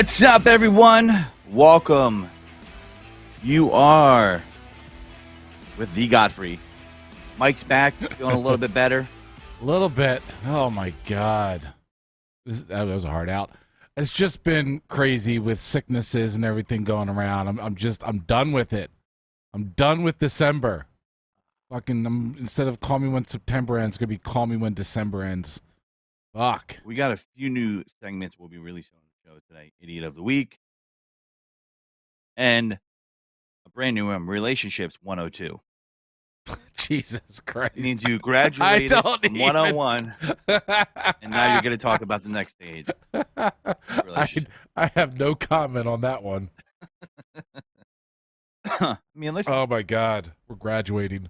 What's up, everyone? Welcome. You are with the Godfrey. Mike's back, feeling a little bit better. A little bit. Oh my God, that was a hard out. It's just been crazy with sicknesses and everything going around. I'm done with it. I'm done with December. Instead of call me when September ends, it's gonna be call me when December ends. Fuck. We got a few new segments we'll be releasing on the show today. Idiot of the Week. And a brand new one, Relationships 102. Jesus Christ. It means you graduated from 101, and now you're going to talk about the next stage. I have no comment on that one. I mean, listen. Oh, my God. We're graduating.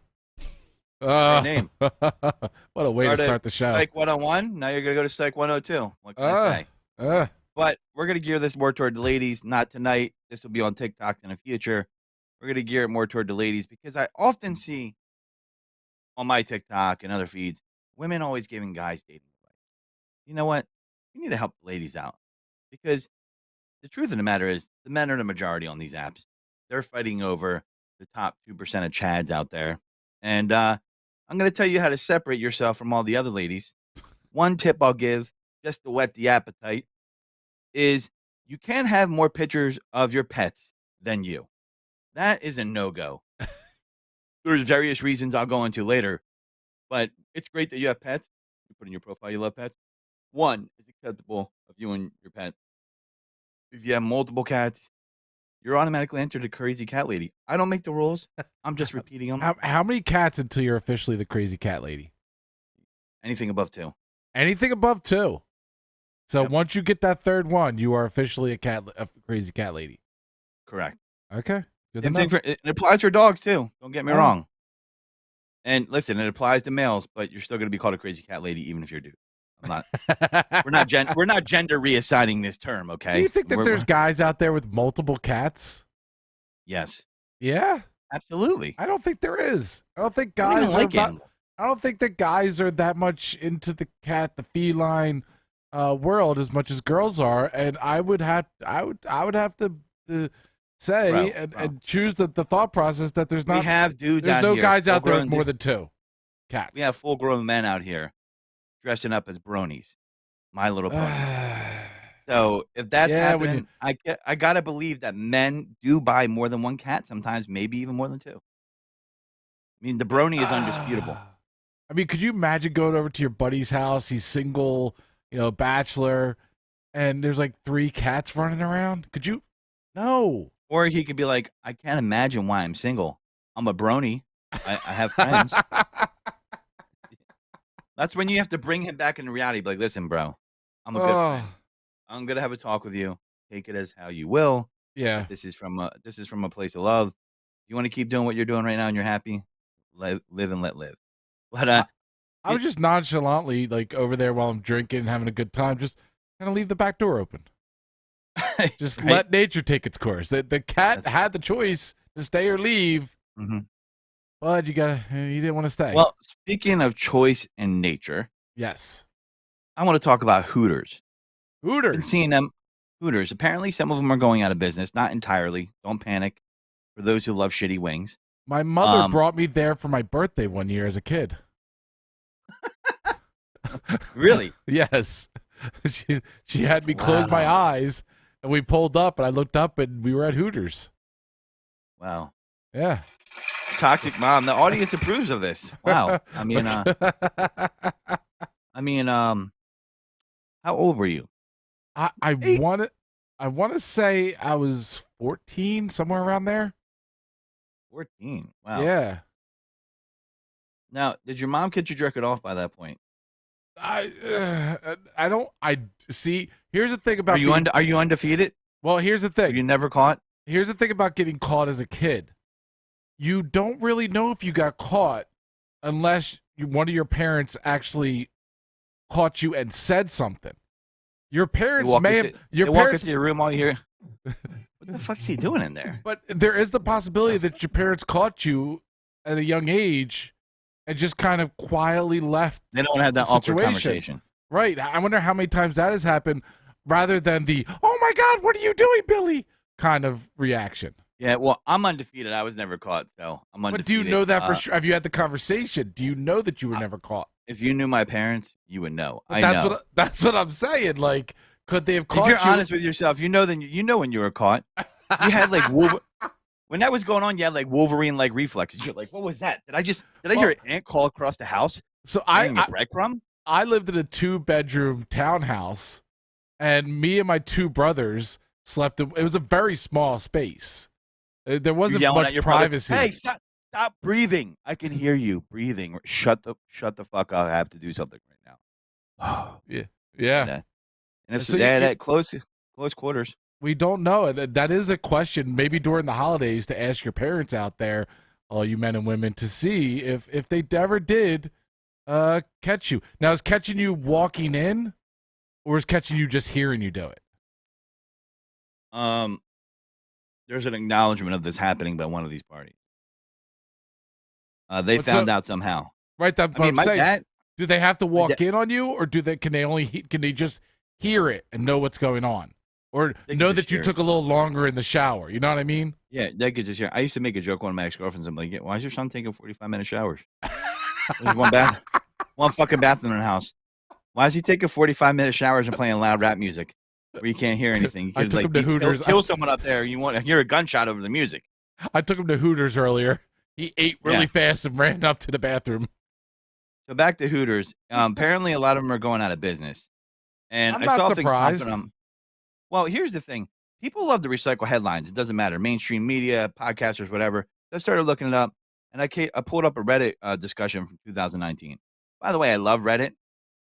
Great name. What a way to start the show. Psych 101. Now you're going to go to Psych 102. What can I say? But we're going to gear this more toward the ladies. Not tonight. This will be on TikTok in the future. We're going to gear it more toward the ladies because I often see on my TikTok and other feeds, women always giving guys dating advice. You know what? We need to help the ladies out because the truth of the matter is the men are the majority on these apps. They're fighting over the top 2% of chads out there. And I'm going to tell you how to separate yourself from all the other ladies. One tip I'll give, just to whet the appetite, is you can't have more pictures of your pets than you. That is a no-go. There's various reasons I'll go into later, but it's great that you have pets. You put in your profile you love pets. One is acceptable of you and your pet. If you have multiple cats, you're automatically entered the crazy cat lady. I don't make the rules. I'm just repeating them. How many cats until you're officially the crazy cat lady? Anything above 2. Anything above 2. So Yep. Once you get that third one, you are officially a crazy cat lady. Correct. Okay. Good Same enough. thing it applies for dogs too. Don't get me wrong. And listen, it applies to males, but you're still going to be called a crazy cat lady even if you're a dude. I'm not. we're not gender reassigning this term. Okay. Do you think that there's guys out there with multiple cats? Yes. Yeah. Absolutely. I don't think there is. I don't think guys I don't think that guys are that much into the feline world as much as girls are, and I would have to say and choose the thought process that there's not. We have dudes. There's out no here, guys out there with more than 2 cats. We have full-grown men out here dressing up as bronies. My Little Pony. So if that's happening, I gotta believe that men do buy more than 1 cat. Sometimes, maybe even more than 2. I mean, the brony is undisputable. I mean, could you imagine going over to your buddy's house? He's single, bachelor, and there's like 3 cats running around. Could you? No. Or he could be like, I can't imagine why I'm single. I'm a brony. I have friends. That's when you have to bring him back into reality. Be like, listen, bro, I'm a good friend. I'm gonna have a talk with you. Take it as how you will. Yeah. This is from a place of love. If you want to keep doing what you're doing right now and you're happy, live and let live. But I was just nonchalantly like over there while I'm drinking and having a good time, just kind of leave the back door open. Just let nature take its course. The cat had the choice to stay or leave, but you didn't want to stay. Well, speaking of choice and nature, yes, I want to talk about Hooters. Hooters. Been seeing them. Hooters. Apparently, some of them are going out of business. Not entirely. Don't panic. For those who love shitty wings. My mother brought me there for my birthday one year as a kid. Really? Yes. She had me close my eyes, and we pulled up, and I looked up, and we were at Hooters. Wow. Yeah. Toxic mom. The audience approves of this. Wow. I mean, how old were you? I want to say I was 14, somewhere around there. 14. Wow. Yeah. Now, did your mom get you jerking off by that point? I see. Here's the thing about are you undefeated? Well, here's the thing. Are you never caught? Here's the thing about getting caught as a kid. You don't really know if you got caught unless one of your parents actually caught you and said something. Your parents may have. Your parents walk into your room all you hear. What the fuck is he doing in there? But there is the possibility that your parents caught you at a young age and just kind of quietly left. They don't have that awkward conversation. Right. I wonder how many times that has happened. rather than the "Oh my God, what are you doing, Billy?" kind of reaction. Yeah, well, I'm undefeated. I was never caught, so I'm But do you undefeated. know that for sure? Have you had the conversation? Do you know that you were never caught? If you knew my parents, you would know. But I know. that's what I'm saying. Like, could they have If you're caught you? honest with yourself, you know. Then you know when you were caught. You had like when that was going on. You had like Wolverine like reflexes. You're like, what was that? Did I hear an ant call across the house? So Laying a breadcrumb? I lived in a 2-bedroom townhouse, and me and my 2 brothers slept. It was a very small space. There wasn't much privacy. Hey, stop breathing. I can hear you breathing. Shut the fuck up. I have to do something right now. Yeah. And it's that close quarters. We don't know. That is a question maybe during the holidays to ask your parents out there, all you men and women, to see if they ever did catch you. Now, is catching you walking in, or is catching you just hearing you do it? There's an acknowledgement of this happening by one of these parties. They found out somehow. Right. Do they have to walk in on you, or can they just hear it and know what's going on, or know that you took a little longer in the shower? You know what I mean? Yeah, they could just hear. I used to make a joke with one of my ex-girlfriends. I'm like, yeah, why is your son taking 45-minute showers? There's one fucking bathroom in the house. Why is he taking 45-minute showers and playing loud rap music where you can't hear anything? You I took him to Hooters. Kill someone up there. You want to hear a gunshot over the music. I took him to Hooters earlier. He ate really fast and ran up to the bathroom. So back to Hooters. Apparently, a lot of them are going out of business. And I'm not surprised. Well, here's the thing. People love to recycle headlines. It doesn't matter. Mainstream media, podcasters, whatever. I started looking it up, and I pulled up a Reddit discussion from 2019. By the way, I love Reddit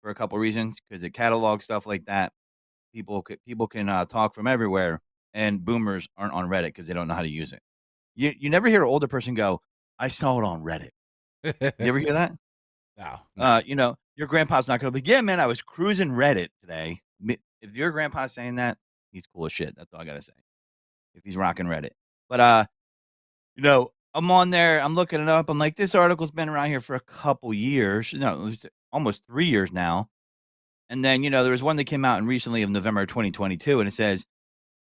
for a couple reasons, because it catalogs stuff like that. People can talk from everywhere, and boomers aren't on Reddit because they don't know how to use it. You never hear an older person go, I saw it on Reddit. You ever hear that? No. Your grandpa's not going to be, yeah, man, I was cruising Reddit today. If your grandpa's saying that, he's cool as shit. That's all I got to say. If he's rocking Reddit. But, I'm on there. I'm looking it up. I'm like, this article's been around here for a couple years. No, almost 3 years now. And then, there was one that came out in recently of November 2022, and it says,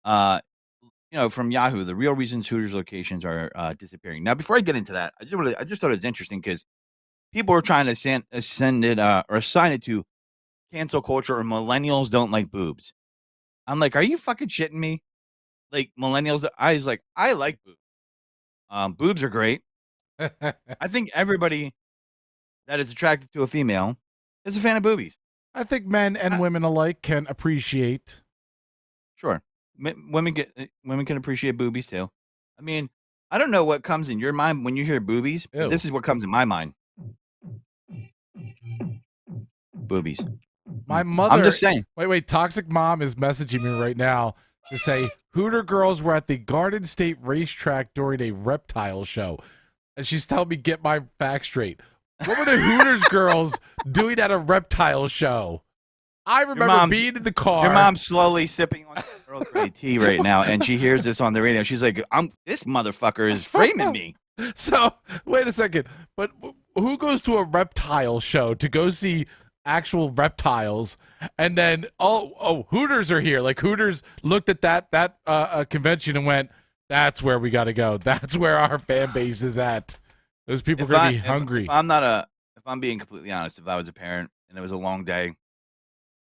from Yahoo, the real reasons Hooters locations are disappearing. Now, before I get into that, I just thought it was interesting because people were trying to send it or assign it to cancel culture or millennials don't like boobs. I'm like, are you fucking shitting me? Like millennials, I was like, I like boobs. Boobs are great. I think everybody that is attracted to a female is a fan of boobies. I think men and women alike can appreciate. Sure. Women can appreciate boobies too. I mean, I don't know what comes in your mind when you hear boobies, but this is what comes in my mind. Boobies. My mother. I'm just saying. Wait. Toxic Mom is messaging me right now to say Hooter girls were at the Garden State racetrack during a reptile show, and she's telling me get my facts straight. What were the Hooters girls doing at a reptile show? I remember being in the car. Your mom's slowly sipping on Earl Grey tea right now, and she hears this on the radio. She's like, this motherfucker is framing me. So, wait a second. But who goes to a reptile show to go see actual reptiles? And then, Hooters are here. Like, Hooters looked at that convention and went, that's where we got to go. That's where our fan base is at. Those people are going to be hungry. If I'm being completely honest, if I was a parent and it was a long day,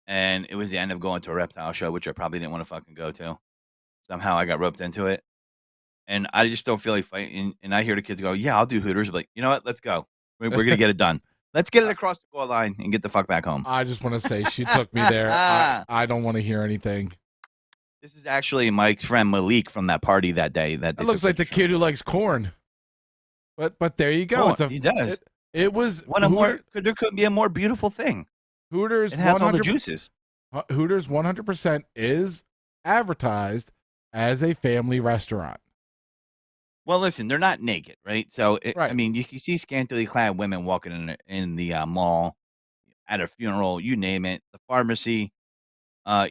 and it was the end of going to a reptile show, which I probably didn't want to fucking go to. Somehow I got roped into it. And I just don't feel like fighting. And I hear the kids go, yeah, I'll do Hooters. I'm like, you know what? Let's go. We're going to get it done. Let's get it across the goal line and get the fuck back home. I just want to say she took me there. I don't want to hear anything. This is actually Mike's friend Malik from that party that day. That it looks like the kid who likes corn. But there you go. He does. It was there couldn't be a more beautiful thing. Hooters, it has all the juices. Hooters 100% is advertised as a family restaurant. Well, listen, they're not naked, right? So, right. I mean, you can see scantily clad women walking in the mall, at a funeral, you name it, the pharmacy. I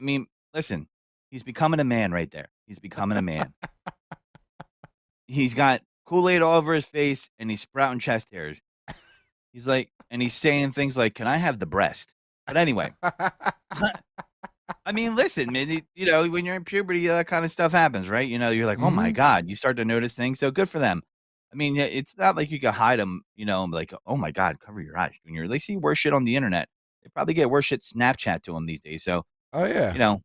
mean, listen, he's becoming a man right there. He's becoming a man. He's got Kool-Aid all over his face, and he's sprouting chest hairs. He's like, and he's saying things like, can I have the breast? But anyway, I mean, listen, man. When you're in puberty, that kind of stuff happens, right? You're like, oh my Hmm. god, you start to notice things. So good for them. I mean, it's not like you can hide them. And be like, oh my god, cover your eyes, Junior. They see worse shit on the internet. They probably get worse shit Snapchat to them these days. So Oh yeah, you know,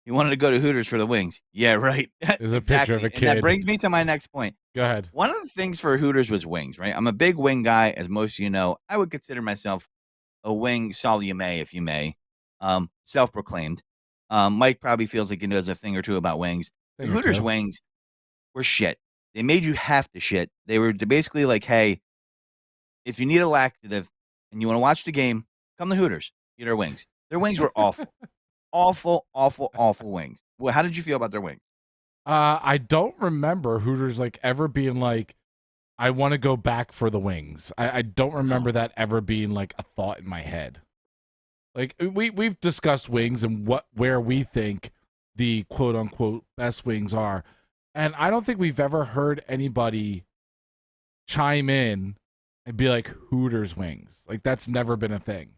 you wanted to go to Hooters for the wings. Yeah, right. there's a picture of Exactly. a And that kid. brings me to my next point. Go ahead. One of the things for Hooters was wings, right? I'm a big wing guy, as most of you know. I would consider myself a wing salume, if you may, self-proclaimed. Mike probably feels like he knows a thing or two about wings. The Thing or Hooters two. wings were shit. They made you have to shit. They were basically like, hey, if you need a laxative and you want to watch the game, come to Hooters. Eat our wings. Their wings were awful, awful, awful, awful wings. Well, how did you feel about their wings? I don't remember Hooters like ever being like, I want to go back for the wings. I don't No. remember that ever being like a thought in my head. Like we've discussed wings and where we think the quote unquote best wings are. And I don't think we've ever heard anybody chime in and be like Hooters wings. Like that's never been a thing.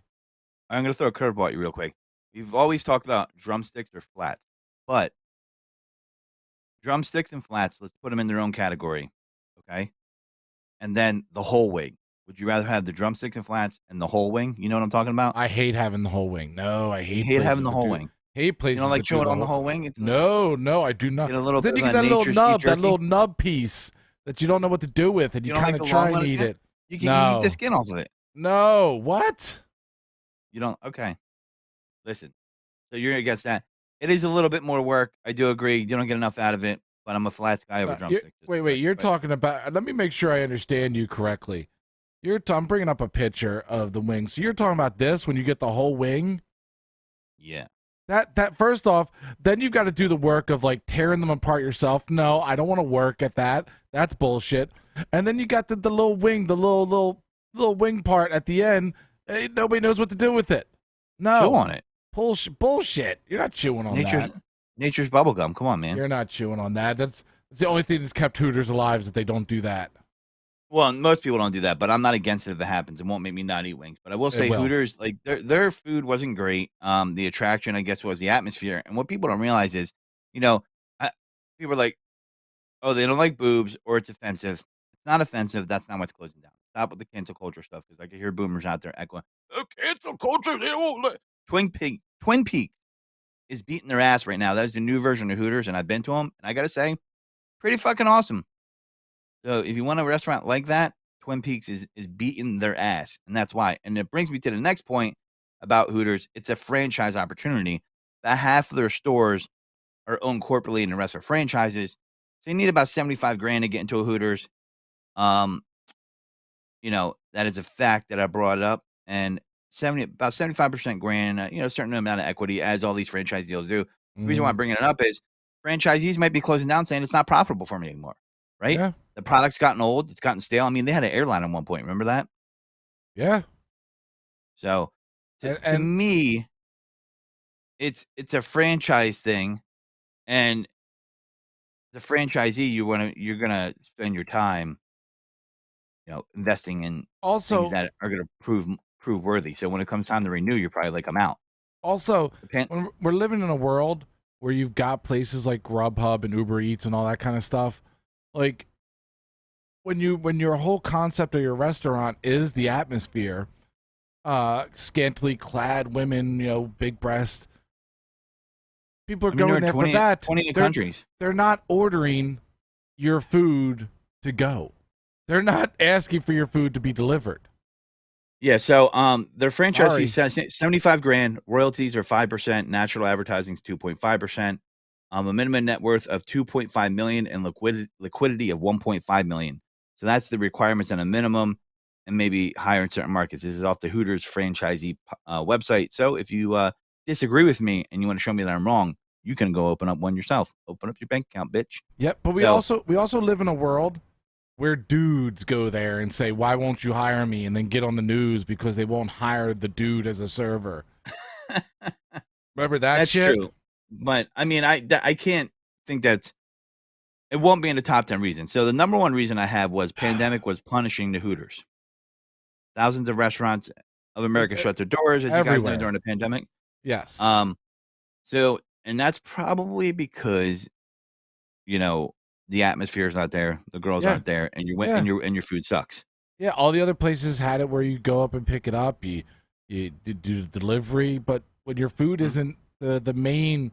I'm gonna throw a curveball at you real quick. We've always talked about drumsticks or flats, but drumsticks and flats, let's put them in their own category, okay? And then the whole wing. Would you rather have the drumsticks and flats and the whole wing? You know what I'm talking about? I hate having the whole wing. No, I You hate hate having places the that whole do wing. hate You don't places like that do chewing the on the whole. whole wing? It's No, no, I do not. get a little But bit then you of get a that little nature's beef nub, that jerky. little nub piece that you don't know what to do with, and you You don't kind like of the long try one and at eat the end? it. You can eat the No, skin off of it. no, what? You don't okay. Listen. So you're against that. It is a little bit more work. I do agree. You don't get enough out of it, but I'm a flats guy over drumsticks. Just Wait, for the wait. record. You're But talking about. Let me make sure I understand you correctly. I'm bringing up a picture of the wing. So you're talking about this when you get the whole wing. yeah. That first off, then you've got to do the work of like tearing them apart yourself. No, I don't want to work at that. That's bullshit. And then you got the little wing, the little wing part at the end. Nobody knows what to do with it. Chew No, on it. bullshit. You're not chewing on Nature's that. nature's bubble gum. Come on, man. You're not chewing on that. That's the only thing that's kept Hooters alive is that they don't do that. Well, most people don't do that, but I'm not against it if it happens. It won't make me not eat wings. But I will It say will. Hooters, like their food wasn't great. The attraction, I guess, was the atmosphere. And what people don't realize is, you know, I, people are like, oh, they don't like boobs or it's offensive. It's not offensive. That's not what's closing down. Stop with the cancel culture stuff because I can hear boomers out there echoing, oh, cancel culture. They don't like Twin Peaks is beating their ass right now. That is the new version of Hooters, and I've been to them, and I gotta say, pretty fucking awesome. So if you want a restaurant like that, Twin Peaks is beating their ass, and that's why. And it brings me to the next point about Hooters. It's a franchise opportunity. That half of their stores are owned corporately, and the rest are franchises. So you need about 75 grand to get into a Hooters. Um, that is a fact that I brought up, and 75% grand, a certain amount of equity, as all these franchise deals do. The reason why I'm Mm, bringing it up is franchisees might be closing down, saying it's not profitable for me anymore, right? yeah, The product's gotten old, it's gotten stale. I mean, they had an airline at one point. Remember that? yeah. So, to And me, it's a franchise thing, and the franchisee, you're gonna spend your time, investing in things also, that are gonna prove worthy. So when it comes time to renew, you're probably like, "I'm out." also, The pan when we're living in a world where you've got places like Grubhub and Uber Eats and all that kind of stuff, like when your whole concept of your restaurant is the atmosphere, scantily clad women, big breasts, people are I mean, they're going in there for 20 that. 28 They're countries. they're not ordering your food to go. They're not asking for your food to be delivered. Yeah, so, their franchise fee Sorry. says 75 grand, royalties are 5%, natural advertising is 2.5%, a minimum net worth of 2.5 million and liquidity of 1.5 million. So that's the requirements on a minimum and maybe higher in certain markets. This is off the Hooters franchisee website. So if you disagree with me and you want to show me that I'm wrong, you can go open up one yourself. Open up your bank account, bitch. Yep, but we So also live in a world where dudes go there and say, "Why won't you hire me?" and then get on the news because they won't hire the dude as a server. Remember that that's shit? true. But I mean, I can't think that's it won't be in the top 10 reasons. So the number one reason I have was pandemic was punishing the Hooters. Thousands of restaurants of America shut their doors, as you guys know, Everywhere. during the pandemic. Yes. Um, so and that's probably because, you know, the atmosphere is not there, the girls Yeah. aren't there, and Yeah. your food sucks. Yeah. All the other places had it where you go up and pick it up. You do the delivery, but when your food Mhm. isn't the main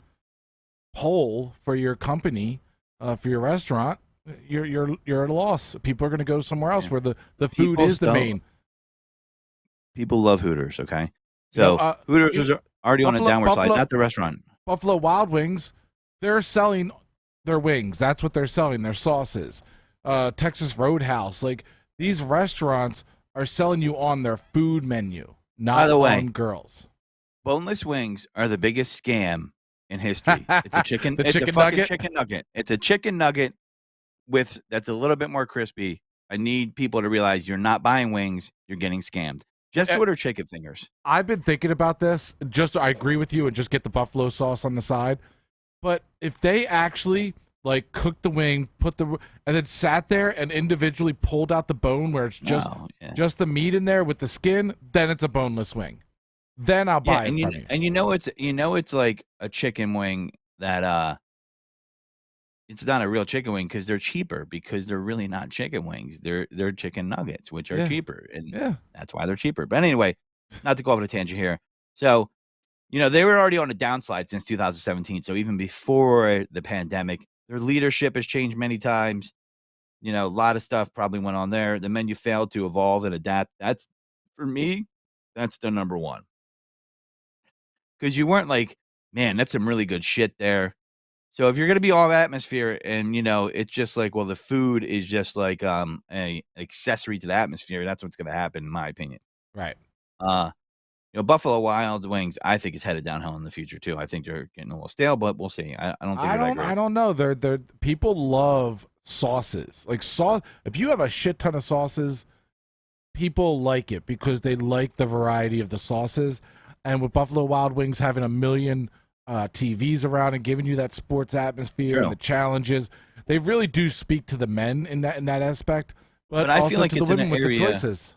pole for your company, for your restaurant, you're at a loss. People are going to go somewhere else Yeah. where the food People is the still main. people love Hooters, okay? You know, So, Hooters you, was already on a Buffalo downward slide, Buffalo not the restaurant. Buffalo Wild Wings, they're selling their wings. That's what they're selling. Their sauces. Texas Roadhouse, like these restaurants are selling you on their food menu, By not the way, on girls. boneless wings are the biggest scam in history. The It's a chicken fucking nugget. chicken nugget. It's a chicken nugget with that's a little bit more crispy. I need people to realize you're not buying wings, you're getting scammed. Just order chicken fingers. I've been thinking about this. Just I agree with you, and just get the buffalo sauce on the side. But if they actually like cooked the wing, and then sat there and individually pulled out the bone where it's just the meat in there with the skin, then it's a boneless wing. Then I'll Yeah, buy it from you. and it's like a chicken wing that it's not a real chicken wing because they're cheaper because they're really not chicken wings. They're chicken nuggets, which are Yeah. cheaper, and Yeah. that's why they're cheaper. But anyway, not to go off on a tangent here. So, they were already on a downslide since 2017. So even before the pandemic, their leadership has changed many times. A lot of stuff probably went on there. The menu failed to evolve and adapt. That's for me, that's the number one. Because you weren't like, man, that's some really good shit there. So if you're gonna be all atmosphere and it's just like, well, the food is just like a accessory to the atmosphere, that's what's gonna happen, in my opinion. Right. Uh Buffalo Wild Wings, I think is headed downhill in the future too. I think they're getting a little stale, but we'll see. I don't think they're that I great. don't know. They're people love sauces. Like sauce if you have a shit ton of sauces, people like it because they like the variety of the sauces. And with Buffalo Wild Wings having a million TVs around and giving you that sports atmosphere True. and the challenges, they really do speak to the men in that aspect, but I also feel like to the it's in women an with the area choices.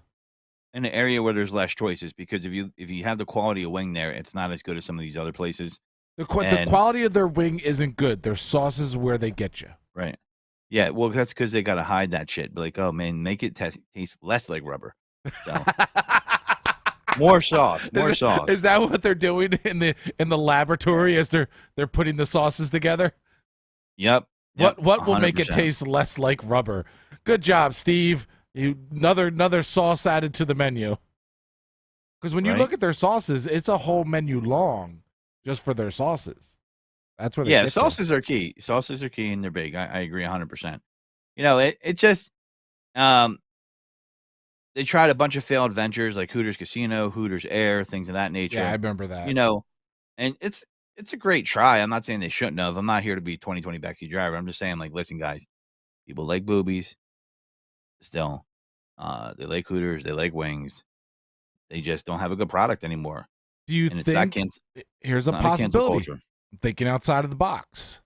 where there's less choices because if you have the quality of wing there, it's not as good as some of these other places. The quality of their wing isn't good. Their sauce is where they get you. Right. Yeah, well, that's because they gotta hide that shit. Be like, "Oh, man, make it taste less like rubber." So more sauce, more sauce. Is that what they're doing in the laboratory as they're putting the sauces together? Yep. What will make it 100%. taste less like rubber? Good job, Steve. Another sauce added to the menu. Because when you Right? look at their sauces, it's a whole menu long just for their sauces. That's where they Yeah, get sauces are key. Sauces are key and they're big. I agree 100%. It just, um, they tried a bunch of failed ventures like Hooters Casino, Hooters Air, things of that nature. Yeah, I remember that. And it's a great try. I'm not saying they shouldn't have. I'm not here to be 2020 backseat driver. I'm just saying, like, listen, guys, people like boobies still. They like Hooters, they like wings. They just don't have a good product anymore. Do you And think here's it's a not a cancel possibility? culture. I'm thinking outside of the box.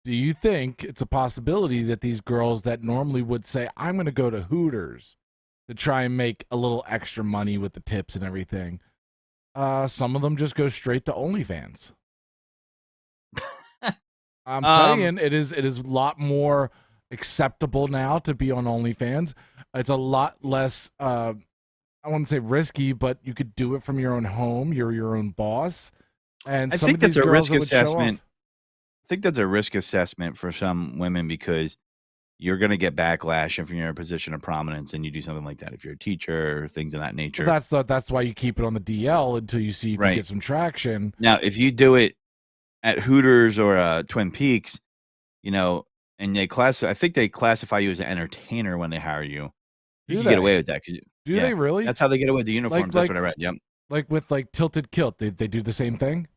Do you think it's a possibility that these girls that normally would say, I'm going to go to Hooters to try and make a little extra money with the tips and everything, some of them just go straight to OnlyFans? I'm saying it is a lot more acceptable now to be on OnlyFans. It's a lot less, I wouldn't say risky, but you could do it from your own home. You're your own boss. And I some think of these that's a girls risk that would show assessment. off. I think that's a risk assessment for some women because you're gonna get backlash if you're in a position of prominence and you do something like that. If you're a teacher or things of that nature. Well, that's why you keep it on the DL until you see if you get some traction. Now, if you do it at Hooters or Twin Peaks, and I think they classify you as an entertainer when they hire you. You can get away with that. Do they really? That's how they get away with the uniforms. That's what I read. Yep. Like with Tilted Kilt, they do the same thing?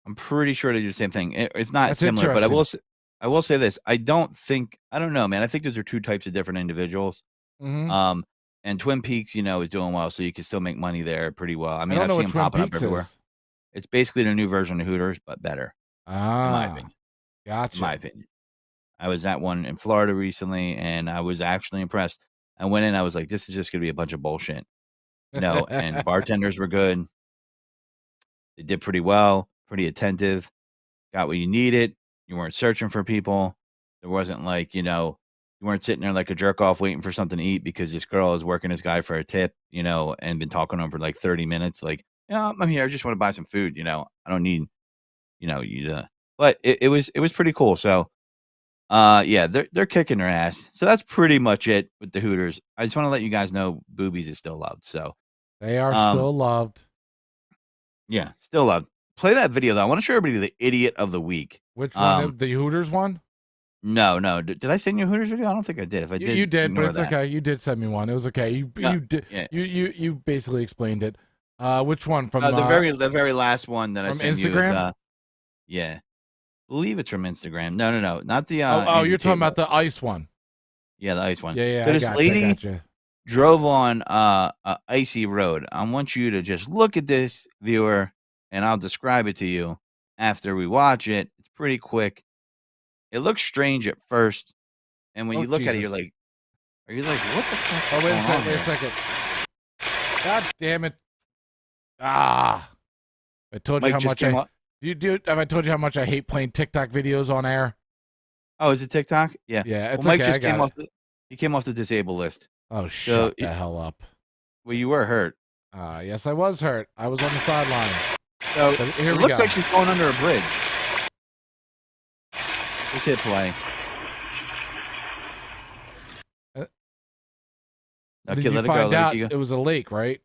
I'm pretty sure they do the same thing. If not That's similar, but I will say this. I don't know, man. I think those are two types of different individuals. Mm-hmm. And Twin Peaks, is doing well, so you can still make money there pretty well. I mean, I've seen seen them popping up everywhere. Is. It's basically the new version of Hooters, but better. In my opinion. Gotcha. In my opinion. I was at one in Florida recently, and I was actually impressed. I went in, I was like, this is just going to be a bunch of bullshit. And bartenders were good. They did pretty well, pretty attentive, got what you needed. You weren't searching for people. There wasn't like, you weren't sitting there like a jerk off waiting for something to eat because this girl is working this guy for a tip, and been talking to him for like 30 minutes. Like, yeah, I'm here. I just want to buy some food. I don't need, you to, but it was pretty cool. So, yeah, they're kicking their ass. So that's pretty much it with the Hooters. I just want to let you guys know boobies is still loved. So, They are um, still loved. yeah, still loved. Play that video though. I want to show everybody the idiot of the week. Which one? The Hooters one? No, no. Did I send you a Hooters video? I don't think I did. If I You did, did, but ignore it's that. okay. You did send me one. It was okay. No, You did yeah. you basically explained it. Which one from The very last one that I from sent you is Instagram? yeah. Believe it's from Instagram. No, no, no. Not the Oh, Andrew you're Tate talking one. about the ice one. Yeah, the ice one. Yeah, So I this got you. I lady got you. drove on a icy road. I want you to just look at this, viewer, and I'll describe it to you after we watch it. It's pretty quick. It looks strange at first, and when Oh you look at it, Jesus! are you like, what the fuck Oh is going on wait a here? second. God damn it! Ah! I told you Mike how just much came I off. have I told you how much I hate playing TikTok videos on air? Oh, is it TikTok? Yeah. Yeah, Well, it's Mike okay. I just got came it. off he came off the disabled list. Oh, So, shut the hell up. well, you were hurt. Yes, I was hurt. I was on the sideline. So, But here it we looks go. like she's going under a bridge. Let's hit play. Did Okay, you let it go. find Let it out go. it was a lake, right?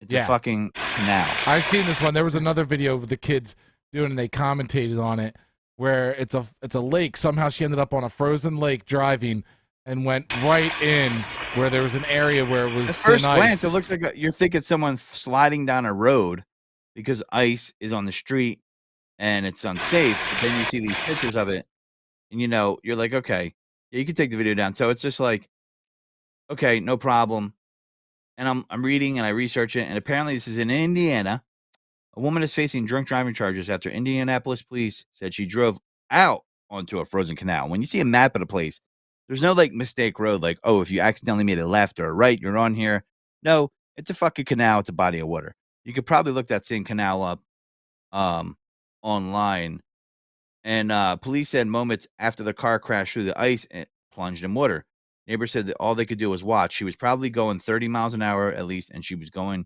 It's a Yeah. fucking canal. I seen this one. There was another video of the kids doing, and they commentated on it, where it's a lake. Somehow she ended up on a frozen lake driving, and went right in where there was an area where it was At thin first glance, ice. it looks like you're thinking someone sliding down a road because ice is on the street and it's unsafe. But then you see these pictures of it, and you're like, okay, yeah, you can take the video down. So it's just like, okay, no problem. And I'm reading and I research it, and apparently this is in Indiana. A woman is facing drunk driving charges after Indianapolis police said she drove out onto a frozen canal. When you see a map of a place, there's no like mistake road, like, oh, if you accidentally made a left or a right, you're on here. No, it's a fucking canal. It's a body of water. You could probably look that same canal up um, online. And police said moments after the car crashed through the ice and plunged in water. Neighbors said that all they could do was watch. She was probably going 30 miles an hour at least, and she was going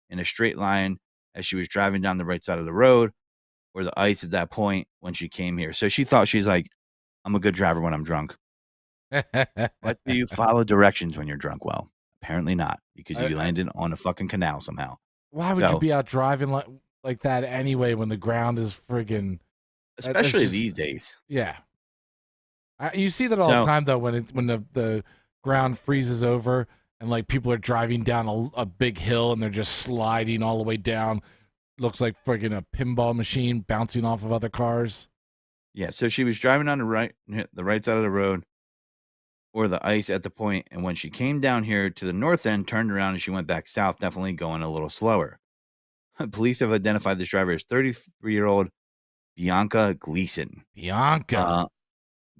in a straight line as she was driving down the right side of the road where the ice at that point when she came here. So she thought she's like, I'm a good driver when I'm drunk. But do you follow directions when you're drunk? Well, apparently not, because you landed on a fucking canal somehow. Why would you be out driving like that anyway when the ground is friggin'? Especially Just, these days. yeah. You see that all the time though when the ground freezes over and like people are driving down a big hill and they're just sliding all the way down. Looks like friggin' a pinball machine bouncing off of other cars. Yeah, so she was driving on the right side of the road or the ice at the point, and when she came down here to the north end, turned around and she went back south, definitely going a little slower. Police have identified this driver as 33-year-old Bianca Gleason.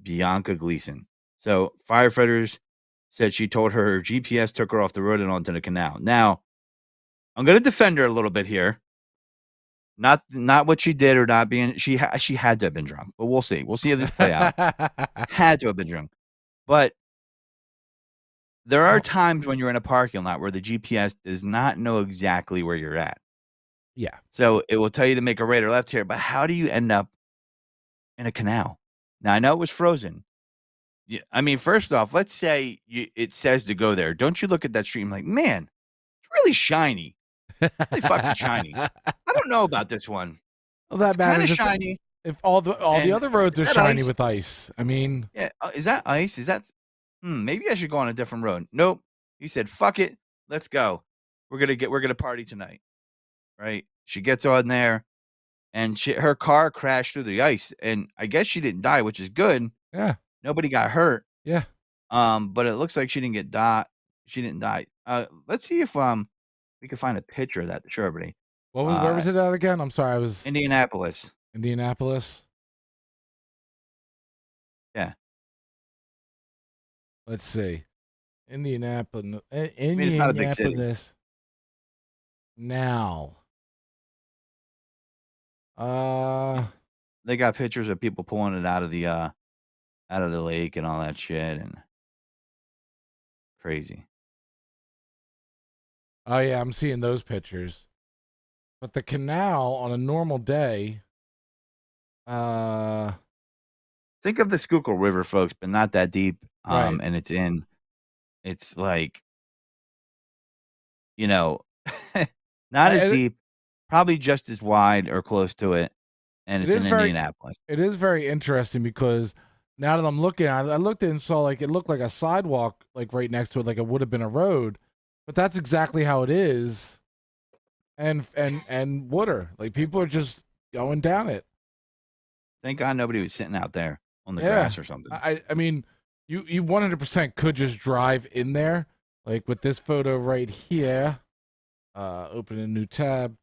Bianca Gleason. So firefighters said she told her GPS took her off the road and onto the canal. Now, I'm going to defend her a little bit here. Not what she did or not being she had to have been drunk, but we'll see. We'll see how this play out. Had to have been drunk. But there are times when you're in a parking lot where the GPS does not know exactly where you're at. Yeah. So it will tell you to make a right or left here, but how do you end up in a canal? Now I know it was frozen. Yeah, I mean, first off, let's say it says to go there. Don't you look at that stream like, man, it's really shiny. Really fucking shiny. I don't know about this one. Well, that It's kind of matters shiny. if all the other roads are shiny ice? with ice. I mean, Yeah, is that ice? Is that maybe I should go on a different road. Nope. He said, "Fuck it. Let's go. We're gonna party tonight." Right? She gets on there and her car crashed through the ice, and I guess she didn't die, which is good. yeah. Nobody got hurt. Yeah. But it looks like she didn't she didn't die. Let's see if we can find a picture of that to show everybody. Where was it at again? I'm sorry, I was Indianapolis. Indianapolis. Yeah. Let's see. Indianapolis. I mean, it's not a big city. Now. They got pictures of people pulling it out of the lake and all that shit, and crazy. Oh yeah, I'm seeing those pictures. But the canal on a normal day, think of the Schuylkill River, folks, but not that deep. Right. And it's like, you know, not as it, deep, probably just as wide or close to it, and it it's is in very Indianapolis. it is very interesting because now that I'm looking, I looked at it and saw like it looked like a sidewalk like right next to it, like it would have been a road, but that's exactly how it is. And water, like people are just going down it. Thank God nobody was sitting out there on the Yeah, grass or something. I mean, you 100% could just drive in there, like with this photo right here. Open a new tab.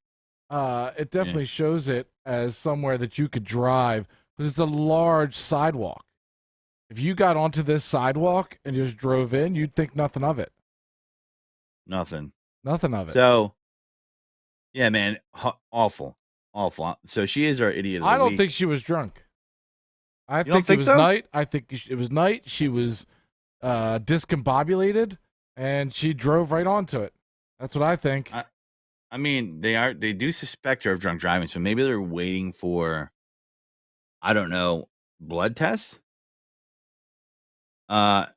It Yeah. definitely shows it as somewhere that you could drive because it's a large sidewalk. If you got onto this sidewalk and just drove in, you'd think nothing of it. Nothing. Nothing of it. So, yeah, man, awful, awful. So she is our idiot of I the don't think week. she was drunk. I You don't think it think was so? night. I think it was night. She was discombobulated and she drove right onto it. That's what I think. I mean, they do suspect her of drunk driving, so maybe they're waiting for, I don't know, blood tests. Uh,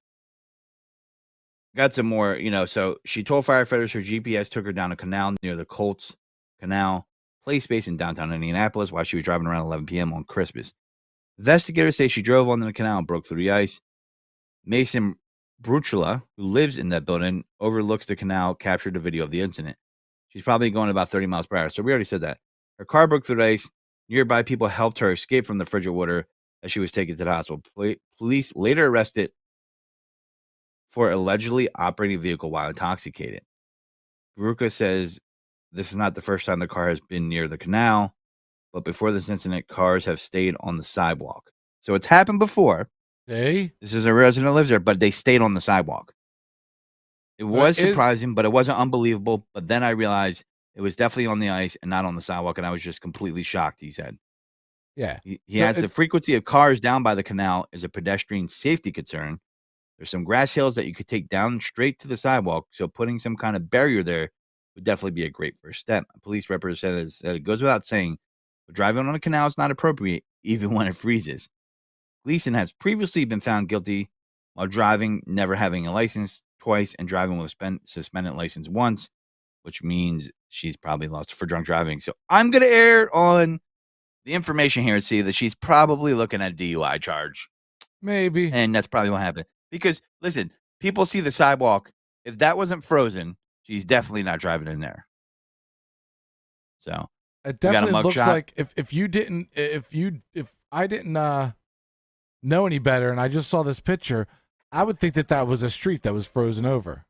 got some more, So she told firefighters her GPS took her down a canal near the Colts Canal play space in downtown Indianapolis while she was driving around 11 p.m. on Christmas. Investigators say she drove onto the canal and broke through the ice. Mason Bruchula, who lives in that building, overlooks the canal, captured a video of the incident. She's probably going about 30 miles per hour. So we already said that. Her car broke through the ice. Nearby people helped her escape from the frigid water as she was taken to the hospital. Police later arrested for allegedly operating a vehicle while intoxicated. Baruka says this is not the first time the car has been near the canal, but before this incident, cars have stayed on the sidewalk. So it's happened before. Hey, this is a resident who lives there, but they stayed on the sidewalk. It was surprising, but it wasn't unbelievable. But then I realized it was definitely on the ice and not on the sidewalk, and I was just completely shocked, he said. Yeah. He adds the frequency of cars down by the canal is a pedestrian safety concern. There's some grass hills that you could take down straight to the sidewalk, so putting some kind of barrier there would definitely be a great first step. A police representative said it goes without saying, but driving on a canal is not appropriate, even when it freezes. Gleason has previously been found guilty while driving, never having a license twice, and driving with a suspended license once, which means she's probably lost for drunk driving. So I'm going to err on the information here and see that she's probably looking at a DUI charge. Maybe. And that's probably what happened. Because, listen, people see the sidewalk. If that wasn't frozen, she's definitely not driving in there. So it definitely looks shot. like if I didn't know any better and I just saw this picture, I would think that was a street that was frozen over.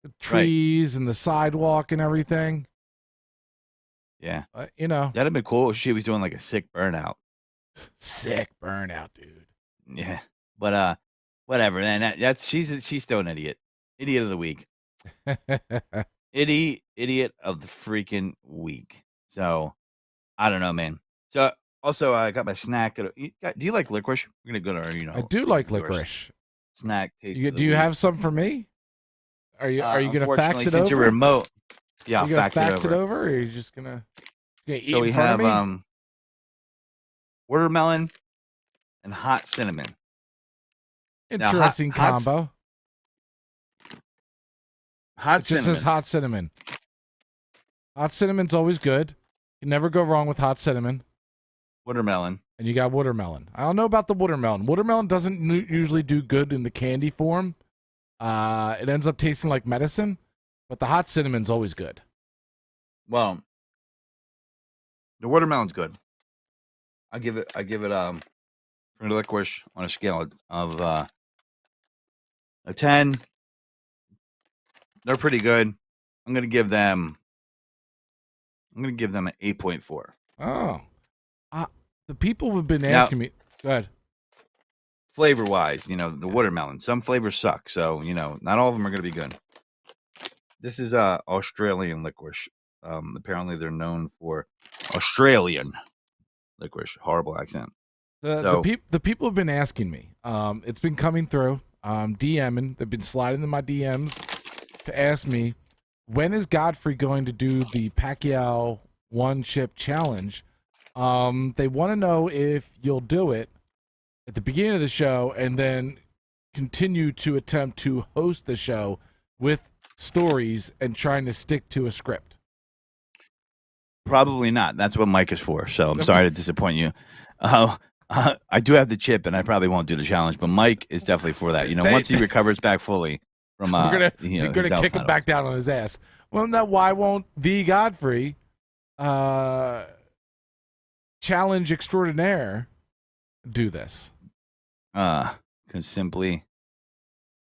The trees and the sidewalk and everything. Yeah. That'd have been cool if she was doing like a sick burnout. Sick burnout, dude. Yeah. But whatever. And she's still an idiot. Idiot of the week. Idiot of the freaking week. So I don't know, man. So also I got my snack. Do you like licorice? We're gonna go to I do like licorice. Snack taste. Do you have some for me? Are you gonna fax it since over? You're remote. Yeah, I'll fax it over. Or are you just gonna eat so we in front have of me? Watermelon and hot cinnamon. Interesting combo. Hot it cinnamon. Just says hot cinnamon. Hot cinnamon's always good. You never go wrong with hot cinnamon. Watermelon. And you got watermelon. I don't know about the watermelon. Watermelon doesn't usually do good in the candy form. It ends up tasting like medicine. But the hot cinnamon's always good. Well, the watermelon's good. I give it for licorice on a scale of a 10. They're pretty good. I'm gonna give them an 8.4. Oh. The people have been asking me. Go ahead. Flavor wise, the watermelon. Some flavors suck, so not all of them are gonna be good. This is Australian licorice. Apparently they're known for Australian licorice. Horrible accent. The people have been asking me. It's been coming through. DMing. They've been sliding in my DMs to ask me, when is Godfrey going to do the Pacquiao one chip challenge? They want to know if you'll do it at the beginning of the show and then continue to attempt to host the show with stories and trying to stick to a script. Probably not. That's what Mike is for. So I'm sorry to disappoint you. I do have the chip, and I probably won't do the challenge, but Mike is definitely for that. Once he recovers back fully from, we're gonna kick him back down on his ass. Well, now why won't the Godfrey, challenge extraordinaire, do this? Because simply,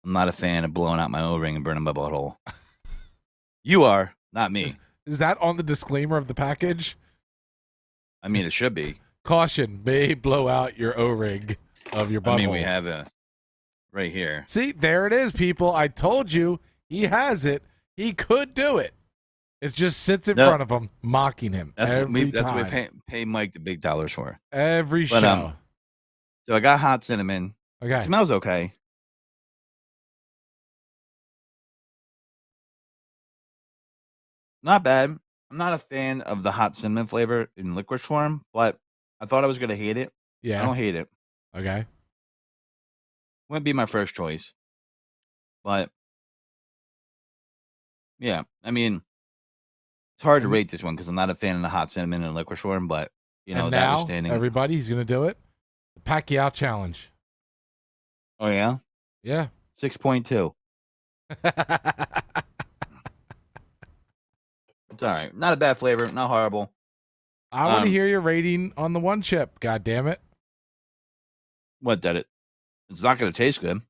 I'm not a fan of blowing out my O-ring and burning my butthole. You are, not me. Is that on the disclaimer of the package? I mean, it should be. Caution, may blow out your O-ring of your butthole. I mean, we have a right here. See, there it is, people. I told you, he has it. He could do it. It just sits in front of him, mocking him that's every time. That's what we pay Mike the big dollars for. Every show. So I got hot cinnamon. Okay. It smells okay. Not bad. I'm not a fan of the hot cinnamon flavor in licorice form, but I thought I was going to hate it. Yeah. I don't hate it. Okay. Wouldn't be my first choice. But, yeah. I mean, it's hard to rate this one because I'm not a fan of the hot cinnamon in licorice form, but, and now, everybody, he's going to do it. The Pacquiao challenge. Oh, yeah? Yeah. 6.2. It's all right. Not a bad flavor. Not horrible. I want to hear your rating on the one chip. God damn it. What, that it's not going to taste good.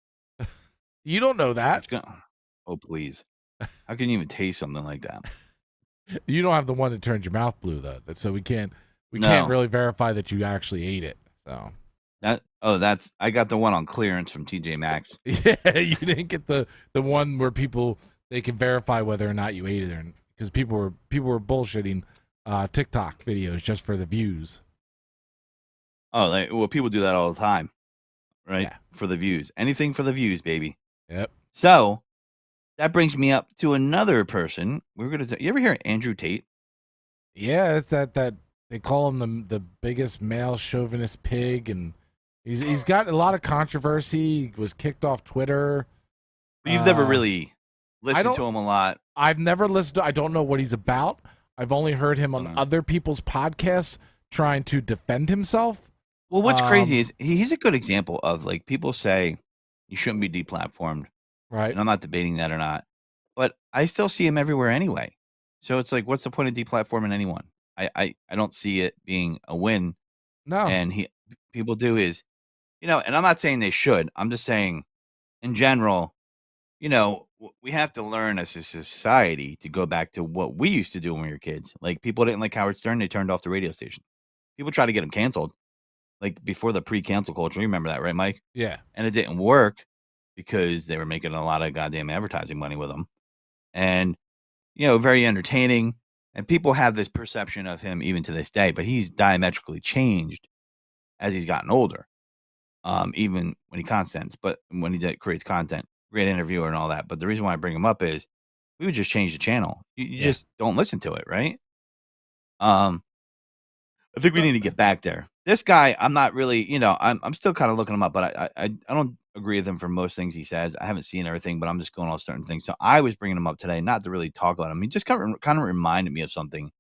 You don't know that. Oh, please. How can you even taste something like that? You don't have the one that turns your mouth blue, though. So we can't really verify that you actually ate it. So I got the one on clearance from TJ Maxx. Yeah, you didn't get the one where they can verify whether or not you ate it, because people were bullshitting TikTok videos just for the views. Oh, people do that all the time, right? Yeah. For the views. Anything for the views, baby. Yep. So that brings me up to another person. You ever hear Andrew Tate? Yeah, it's that they call him the biggest male chauvinist pig, and he's got a lot of controversy. He was kicked off Twitter. But you've never really listened to him a lot. I've never listened I don't know what he's about. I've only heard him on other people's podcasts trying to defend himself. Well, what's crazy is he's a good example of, like, people say you shouldn't be deplatformed. Right. And I'm not debating that or not. But I still see him everywhere anyway. So it's like, what's the point of deplatforming anyone? I don't see it being a win. No. And people do and I'm not saying they should. I'm just saying, in general, we have to learn as a society to go back to what we used to do when we were kids. Like, people didn't like Howard Stern. They turned off the radio station. People tried to get him canceled, like before the pre-cancel culture. You remember that, right, Mike? Yeah. And it didn't work because they were making a lot of goddamn advertising money with him. And, very entertaining. And people have this perception of him even to this day, but he's diametrically changed as he's gotten older. Even when he creates content, great interviewer and all that. But the reason why I bring him up is we would just change the channel. You just don't listen to it, right? I think we need to get back there. This guy, I'm not really, I'm still kind of looking him up, but I don't agree with him for most things he says. I haven't seen everything, but I'm just going on certain things. So I was bringing him up today, not to really talk about him. He just kind of reminded me of something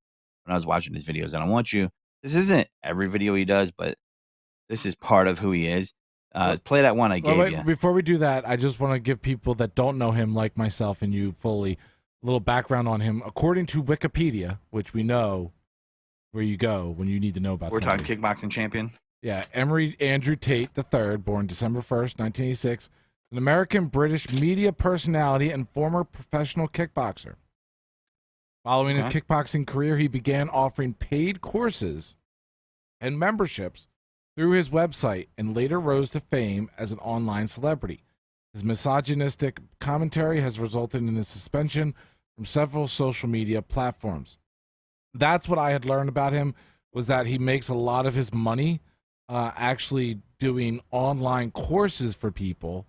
when I was watching his videos. And this isn't every video he does, but this is part of who he is. Play that one I gave you. Before we do that, I just want to give people that don't know him, like myself and you, fully a little background on him. According to Wikipedia, which we know where you go when you need to know about something. We're talking kickboxing champion. Yeah, Emery Andrew Tate III, born December 1st, 1986, an American-British media personality and former professional kickboxer. Following his kickboxing career, he began offering paid courses and memberships through his website and later rose to fame as an online celebrity. His misogynistic commentary has resulted in his suspension from several social media platforms. That's what I had learned about him was that he makes a lot of his money actually doing online courses for people,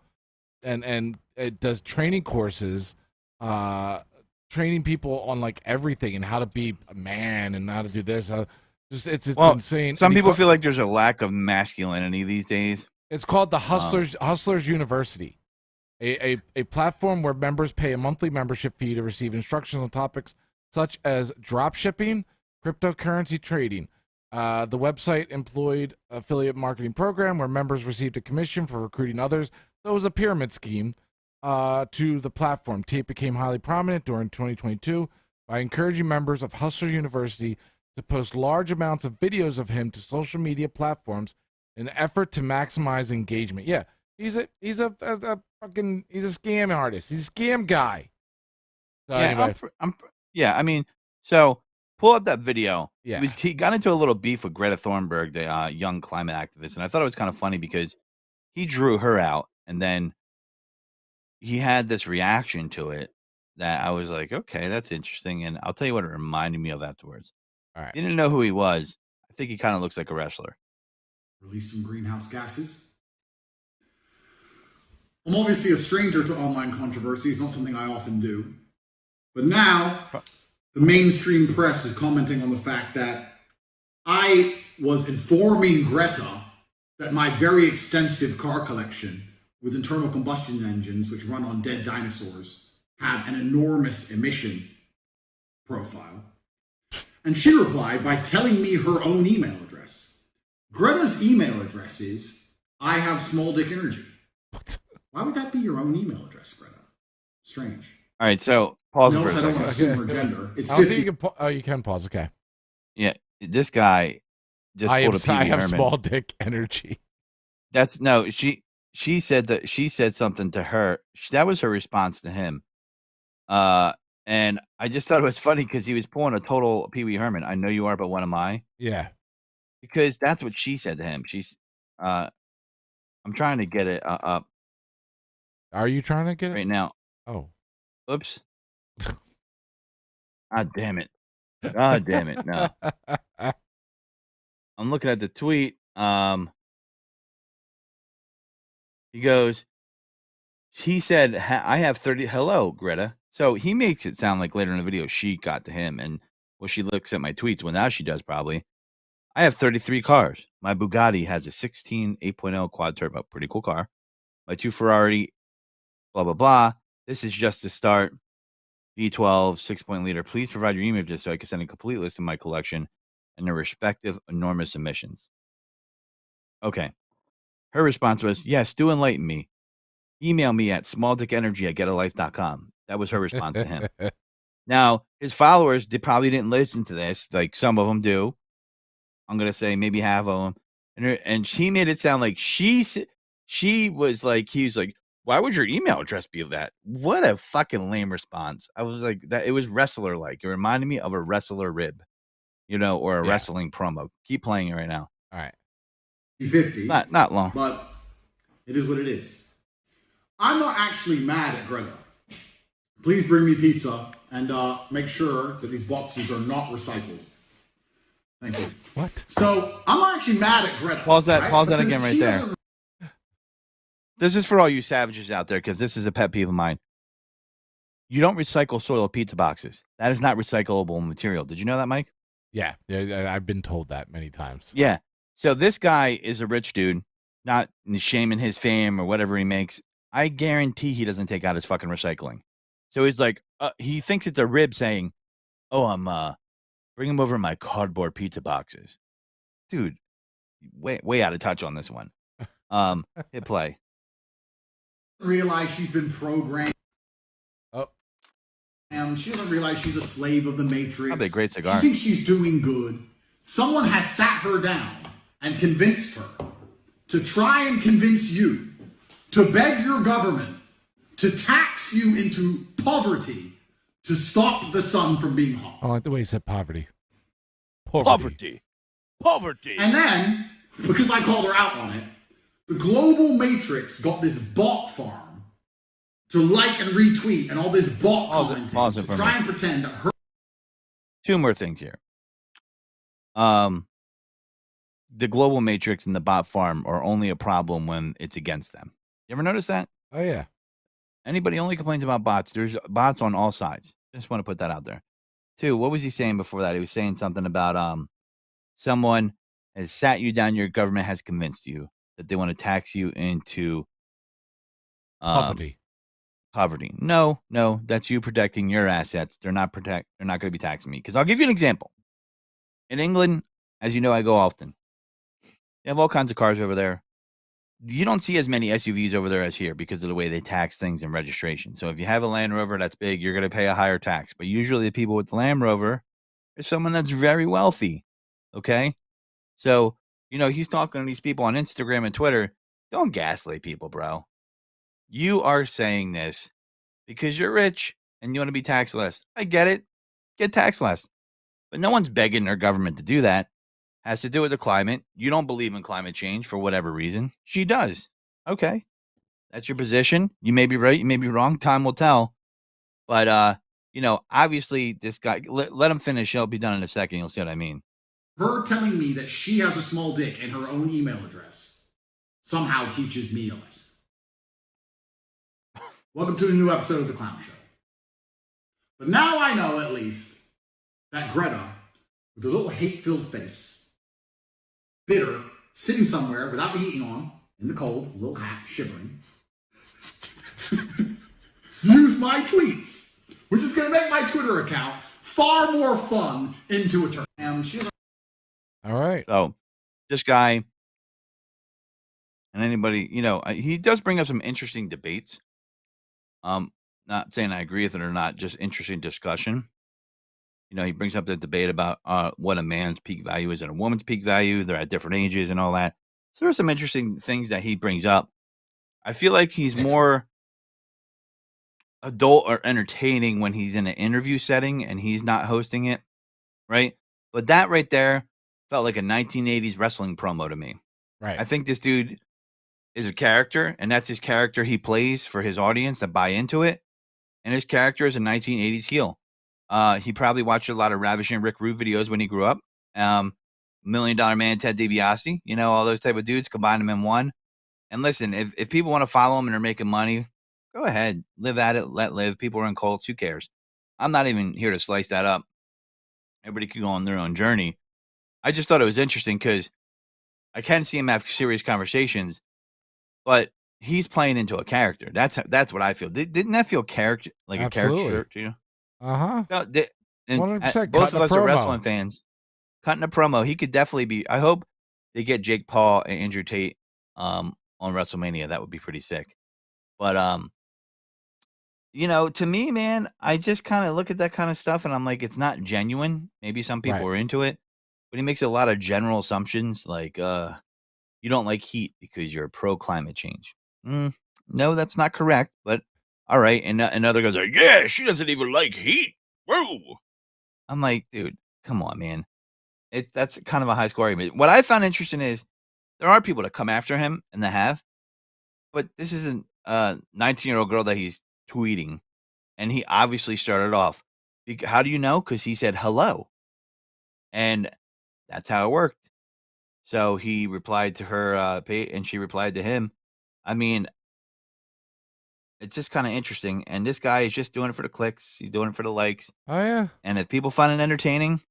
and it does training courses, training people on like everything and how to be a man and how to do this. It's insane. Some people feel like there's a lack of masculinity these days. It's called the Hustlers University, a platform where members pay a monthly membership fee to receive instructions on topics such as drop shipping, cryptocurrency trading. The website employed affiliate marketing program where members received a commission for recruiting others. So it was a pyramid scheme to the platform. Tate became highly prominent during 2022 by encouraging members of Hustlers University to post large amounts of videos of him to social media platforms in an effort to maximize engagement. Yeah, he's a scam artist. He's a scam guy. So yeah, anyway. So pull up that video. Yeah, he got into a little beef with Greta Thunberg, the young climate activist, and I thought it was kind of funny because he drew her out, and then he had this reaction to it that I was like, okay, that's interesting. And I'll tell you what it reminded me of afterwards. All right. You didn't know who he was. I think he kind of looks like a wrestler. Release some greenhouse gases. I'm obviously a stranger to online controversy. It's not something I often do. But now, the mainstream press is commenting on the fact that I was informing Greta that my very extensive car collection with internal combustion engines, which run on dead dinosaurs, have an enormous emission profile. And she replied by telling me her own email address. Greta's email address is, I have small dick energy. What? Why would that be your own email address, Greta? Strange. All right, so pause for a second. I don't want to assume her gender. It's 50. You can pause. Okay. Yeah, this guy just pulled a Pee Wee I have Herman. small dick energy. That's no. She said that she said something to her. That was her response to him. And I just thought it was funny because he was pulling a total Pee Wee Herman. I know you are, but what am I? Yeah. Because that's what she said to him. I'm trying to get it up. Are you trying to get it right now? Oh, oops! God damn it! God damn it! No, I'm looking at the tweet. He goes. He said, "I have 30." Hello, Greta. So he makes it sound like later in the video she got to him, and she looks at my tweets. Well, now she does probably. I have 33 cars. My Bugatti has a 16 8.0 quad turbo, pretty cool car. My 2 Ferrari, blah blah blah. This is just the start. V12 6-point-liter. Please provide your email address so I can send a complete list of my collection and their respective enormous emissions. Okay. Her response was, yes, do enlighten me. Email me at smalldickenergy@getalife.com. That was her response to him. Now, his followers probably didn't listen to this. Like some of them do. I'm going to say maybe half of them. And she made it sound like she was like, he was like, why would your email address be that? What a fucking lame response. I was like, that it was wrestler like. It reminded me of a wrestler rib, or a wrestling promo. Keep playing it right now. All right. 50. Not long. But it is what it is. I'm not actually mad at Greta. Please bring me pizza and make sure that these boxes are not recycled. Thank you. What? So I'm not actually mad at Greta. Pause that. Right? Pause that again right there. This is for all you savages out there because this is a pet peeve of mine. You don't recycle soiled pizza boxes. That is not recyclable material. Did you know that, Mike? Yeah, I've been told that many times. Yeah. So this guy is a rich dude, not shaming his fame or whatever he makes. I guarantee he doesn't take out his fucking recycling. So he's like, he thinks it's a rib saying, oh, I'm bringing over my cardboard pizza boxes. Dude, way out of touch on this one. Hit play. Realize she's been programmed. Oh. She doesn't realize she's a slave of the Matrix. Probably a great cigar. She thinks she's doing good. Someone has sat her down and convinced her to try and convince you to beg your government to tax you into poverty to stop the sun from being hot. I like the way you said poverty. Poverty. And then, because I called her out on it, the global Matrix got this bot farm to like and retweet and all this bot commenting to try and pretend that her... Two more things here. the global matrix and the bot farm are only a problem when it's against them. You ever notice that? Oh, yeah. Anybody only complains about bots. There's bots on all sides. Just want to put that out there. 2, what was he saying before that? He was saying something about someone has sat you down, your government has convinced you that they want to tax you into Poverty. Poverty. No, that's you protecting your assets. They're not going to be taxing me. Because I'll give you an example. In England, as you know, I go often. They have all kinds of cars over there. You don't see as many SUVs over there as here because of the way they tax things and registration. So if you have a Land Rover that's big, you're going to pay a higher tax. But usually the people with the Land Rover are someone that's very wealthy. Okay? So, he's talking to these people on Instagram and Twitter. Don't gaslight people, bro. You are saying this because you're rich and you want to be taxed less. I get it. Get taxed less. But no one's begging their government to do that. Has to do with the climate. You don't believe in climate change for whatever reason. She does. Okay. That's your position. You may be right. You may be wrong. Time will tell. But, obviously this guy, let him finish. He'll be done in a second. You'll see what I mean. Her telling me that she has a small dick and her own email address somehow teaches me a lesson. Welcome to a new episode of The Clown Show. But now I know, at least, that Greta, with a little hate-filled face, bitter, sitting somewhere without the heating on, in the cold, a little hat, shivering, use my tweets, which is going to make my Twitter account far more fun into a turn. All right. So, this guy, and anybody, he does bring up some interesting debates. Not saying I agree with it or not, just interesting discussion. He brings up the debate about what a man's peak value is and a woman's peak value. They're at different ages and all that. So there's some interesting things that he brings up. I feel like he's more adult or entertaining when he's in an interview setting and he's not hosting it, right? But that right there felt like a 1980s wrestling promo to me. Right. I think this dude is a character, and that's his character he plays for his audience that buy into it. And his character is a 1980s heel. He probably watched a lot of Ravishing Rick Rude videos when he grew up. $1 Million Man, Ted DiBiase, all those type of dudes, combine them in one. And listen, if people want to follow him and are making money, go ahead, live at it, let live. People are in cults, who cares? I'm not even here to slice that up. Everybody can go on their own journey. I just thought it was interesting because I can see him have serious conversations, but he's playing into a character. That's what I feel. Didn't that feel character like Absolutely. A character to you? Uh-huh. No, 100% both of us are promo. wrestling fans. Cutting a promo, he could definitely be. I hope they get Jake Paul and Andrew Tate on WrestleMania. That would be pretty sick. But to me, man, I just kind of look at that kind of stuff and I'm like, it's not genuine. Maybe some people are into it, but he makes a lot of general assumptions like you don't like heat because you're pro climate change. No, that's not correct. But all right, and another goes like, yeah, she doesn't even like heat. Whoa. I'm like, dude, come on, man. That's kind of a high score argument. What I found interesting is there are people that come after him, and they have, but this isn't a 19-year-old girl that he's tweeting, and he obviously started off. How do you know? Because he said hello, and that's how it worked. So he replied to her, and she replied to him. I mean, it's just kind of interesting, and this guy is just doing it for the clicks. He's doing it for the likes. Oh, yeah. And if people find it entertaining,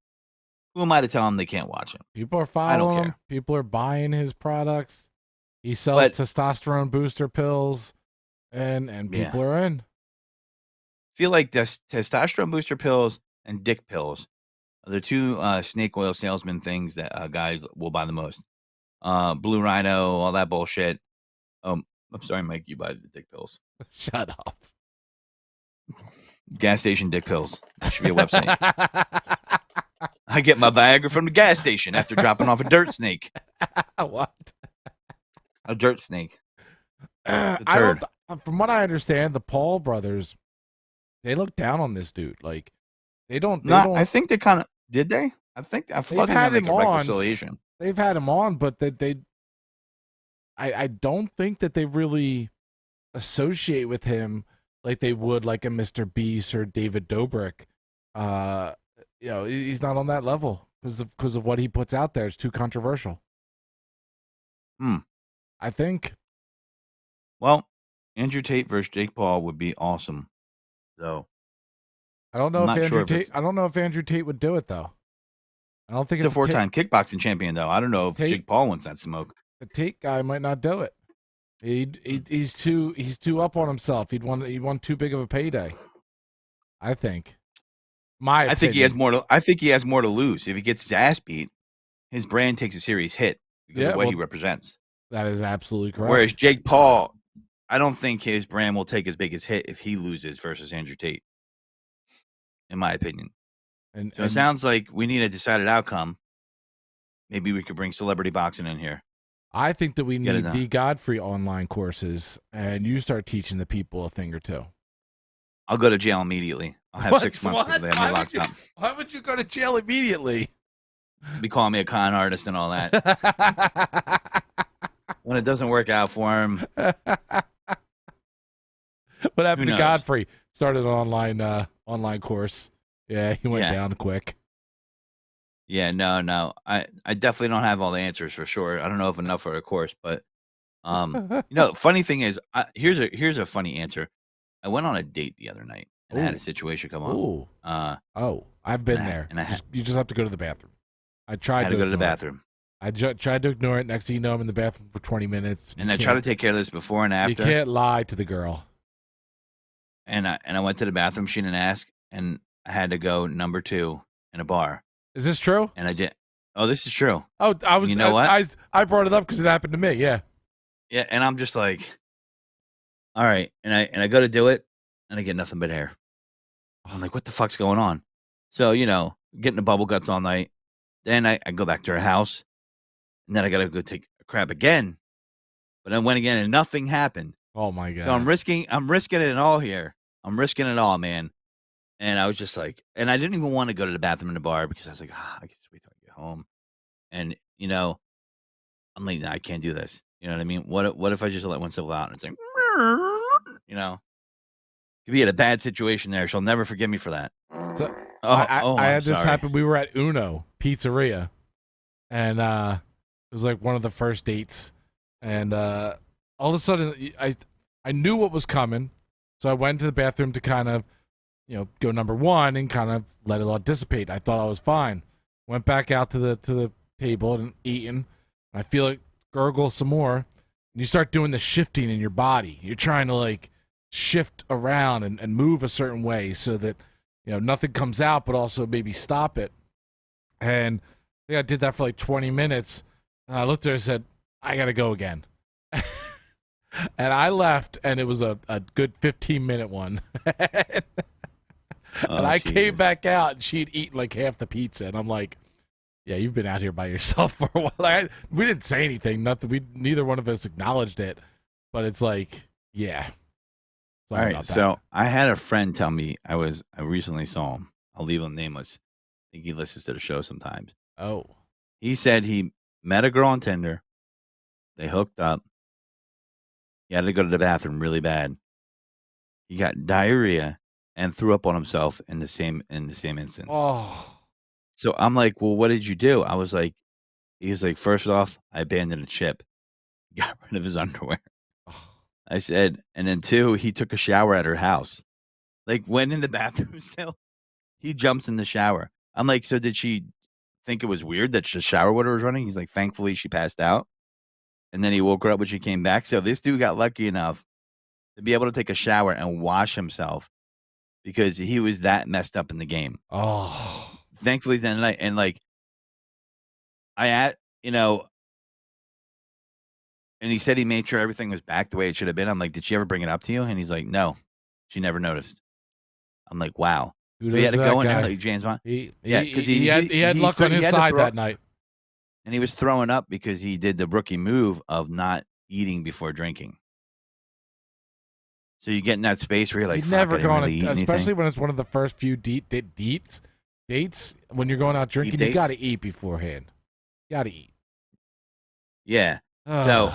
who am I to tell them they can't watch him? People are following him. People are buying his products. He sells testosterone booster pills, and people are in. I feel like this testosterone booster pills and dick pills are the two snake oil salesman things that guys will buy the most. Blue Rhino, all that bullshit. I'm sorry, Mike, you buy the dick pills. Shut up. Gas station dick pills. That should be a website. I get my Viagra from the gas station after dropping off a dirt snake. What? A dirt snake. From what I understand, the Paul brothers, they look down on this dude. Like they don't. I think they kind of did. They. I thought they've had him on. Reconciliation. They've had him on, but I don't think that they really associate with him like they would like a Mr. Beast or David Dobrik. He's not on that level because of what he puts out there. It's too controversial. I think. Well, Andrew Tate versus Jake Paul would be awesome. So I don't know I'm if not sure Andrew if Tate. it's. I don't know if Andrew Tate would do it though. I don't think He's a it's four-time kickboxing champion, though. I don't know if Jake Paul wants that smoke. The Tate guy might not do it. He's too up on himself. He'd want too big of a payday. I think. I think he has more to. I think he has more to lose if he gets his ass beat. His brand takes a serious hit because of what he represents. That is absolutely correct. Whereas Jake Paul, I don't think his brand will take as big as hit if he loses versus Andrew Tate. In my opinion. And it sounds like we need a decided outcome. Maybe we could bring celebrity boxing in here. I think that we need the Godfrey online courses, and you start teaching the people a thing or two. I'll go to jail immediately. I'll have 6 months because they have me locked up. Why would you go to jail immediately? Be calling me a con artist and all that. When it doesn't work out for him. What happened to Godfrey? Started an online course. Yeah, he went down quick. Yeah, no. I definitely don't have all the answers for sure. I don't know if enough for a course, but funny thing is, here's a funny answer. I went on a date the other night and I had a situation come up. I've been there. You just have to go to the bathroom. I tried to go to the bathroom. I tried to ignore it. Next thing you know, I'm in the bathroom for 20 minutes. And I try to take care of this before and after. You can't lie to the girl. And I went to the bathroom. She didn't ask, and I had to go number 2 in a bar. Is this true? And I did. Oh, this is true. Oh, I was. You know what? I brought it up because it happened to me. Yeah. Yeah, and I'm just like, all right, and I go to do it, and I get nothing but hair. I'm like, what the fuck's going on? So getting the bubble guts all night. Then I go back to her house, and then I gotta go take a crap again. But I went again, and nothing happened. Oh my god! So I'm risking it all here. I'm risking it all, man. And I was just like, and I didn't even want to go to the bathroom in the bar because I was like, I can just wait till I get home. And I'm like, nah, I can't do this. You know what I mean? What if I just let one syllable out and it's like, could be in a bad situation there. She'll never forgive me for that. So I had this happen. We were at Uno Pizzeria, and it was like one of the first dates, and all of a sudden I knew what was coming, so I went to the bathroom to kind of go number 1 and kind of let it all dissipate. I thought I was fine. Went back out to the table and eating. I feel it gurgle some more, and you start doing the shifting in your body. You're trying to like shift around and move a certain way so that nothing comes out, but also maybe stop it. And I think I did that for like 20 minutes. And I looked at her and said, I got to go again. And I left, and it was a good 15-minute one. And I came back out, and she'd eaten like half the pizza. And I'm like, yeah, you've been out here by yourself for a while. We didn't say anything. Neither one of us acknowledged it. But it's like, yeah. All right, so I had a friend tell me I recently saw him. I'll leave him nameless. I think he listens to the show sometimes. Oh. He said he met a girl on Tinder. They hooked up. He had to go to the bathroom really bad. He got diarrhea and threw up on himself in the same instance. Oh. So I'm like, well, what did you do? He was like, first off, I abandoned a ship. Got rid of his underwear. I said, and then 2, he took a shower at her house. Like, went in the bathroom still. He jumps in the shower. I'm like, so did she think it was weird that the shower water was running? He's like, thankfully she passed out. And then he woke her up when she came back. So this dude got lucky enough to be able to take a shower and wash himself because he was that messed up in the game. Oh. Thankfully, then night. And like, and he said he made sure everything was back the way it should have been. I'm like, did she ever bring it up to you? And he's like, no, she never noticed. I'm like, wow. So he had to go in there like James Bond. Because he had luck on his side that night. And he was throwing up because he did the rookie move of not eating before drinking. So you get in that space where you're like, never going to, especially when it's one of the first few dates. When you're going out drinking, you got to eat beforehand. You got to eat. Yeah. So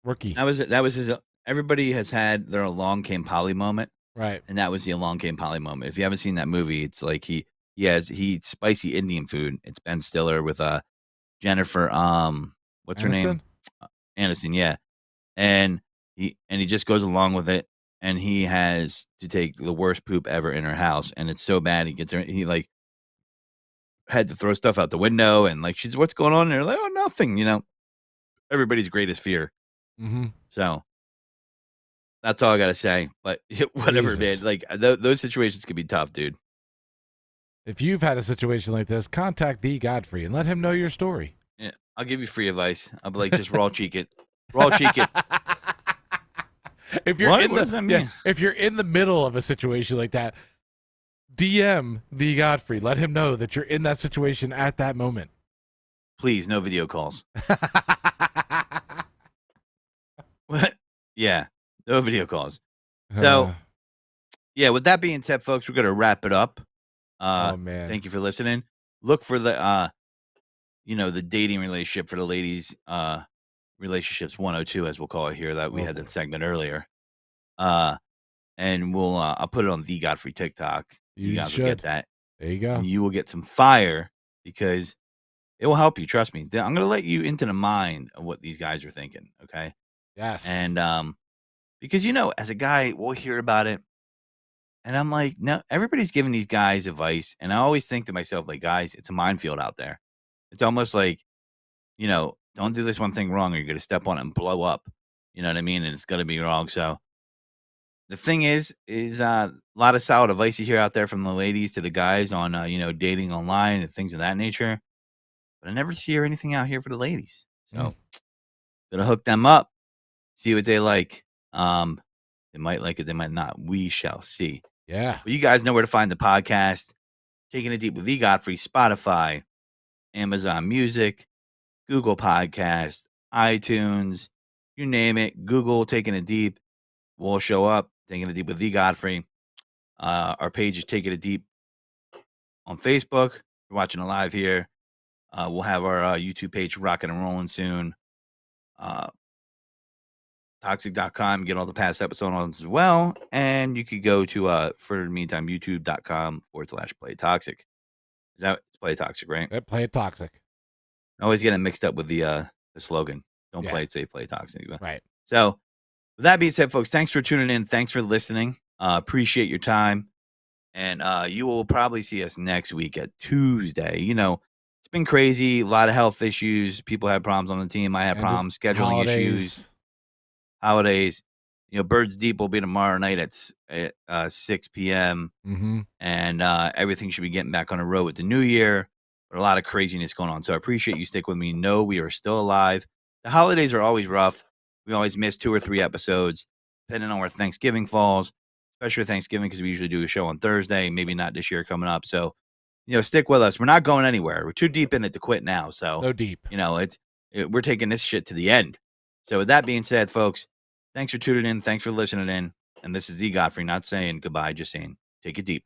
rookie. That was his. Everybody has had their Along Came Polly moment, right? And that was the Along Came Polly moment. If you haven't seen that movie, it's like he eats spicy Indian food. It's Ben Stiller with Jennifer. What's her name? Anderson, yeah. And he just goes along with it, and he has to take the worst poop ever in her house, and it's so bad he like had to throw stuff out the window, and like she's, "What's going on?" And they're like, "Oh, nothing," everybody's greatest fear. Mm-hmm. So that's all I gotta say. But whatever, Jesus. man. Like those situations could be tough, dude. If you've had a situation like this, contact the Godfrey and let him know your story. Yeah, I'll give you free advice. I'll be like, just raw cheek it, raw cheek it. If you're What does that mean? if you're in the middle of a situation like that, DM the Godfrey. Let him know that you're in that situation at that moment. Please, no video calls. What? Yeah, no video calls. So, yeah, with that being said, folks, we're going to wrap it up. Oh, man. Thank you for listening. Look for the, the dating relationship for the ladies, relationships 102, as we'll call it here, that we had that segment earlier. And I'll put it on the Godfrey TikTok. You guys will get that. There you go. And you will get some fire because it will help you. Trust me. I'm going to let you into the mind of what these guys are thinking. Okay. Yes. And, because, as a guy, we'll hear about it. And I'm like, no, everybody's giving these guys advice. And I always think to myself, like, guys, it's a minefield out there. It's almost like, don't do this one thing wrong or you're going to step on it and blow up. You know what I mean? And it's going to be wrong. So the thing is a lot of solid advice you hear out there from the ladies to the guys on, dating online and things of that nature. But I never hear anything out here for the ladies. So gonna hook them up, see what they like. They might like it, they might not. We shall see. Yeah. But you guys know where to find the podcast. Taking It Deep with the Godfrey, Spotify, Amazon Music, Google Podcast, iTunes, you name it. Google Taking It Deep will show up. Taking It Deep with the Godfrey. Our page is Taking It Deep on Facebook. We're watching it live here. We'll have our YouTube page rocking and rolling soon. Toxic.com, get all the past episodes as well. And you could go to, for the meantime, youtube.com/Play Toxic. Is that it's Play Toxic, right? Play it Toxic. I always get it mixed up with the slogan. Don't play it safe, play Toxic. Right. So, with that being said, folks, thanks for tuning in. Thanks for listening. Appreciate your time. And you will probably see us next week at Tuesday. It's been crazy. A lot of health issues. People had problems on the team. I had problems. Scheduling issues. Holidays. Birds Deep will be tomorrow night at 6 p.m. Mm-hmm. And everything should be getting back on the road with the new year. But a lot of craziness going on. So I appreciate you stick with me. No, we are still alive. The holidays are always rough. We always miss 2 or 3 episodes, depending on where Thanksgiving falls. Especially Thanksgiving, because we usually do a show on Thursday. Maybe not this year coming up. So, stick with us. We're not going anywhere. We're too deep in it to quit now. So, deep. We're taking this shit to the end. So, with that being said, folks, thanks for tuning in. Thanks for listening in. And this is the Godfrey, not saying goodbye, just saying take it deep.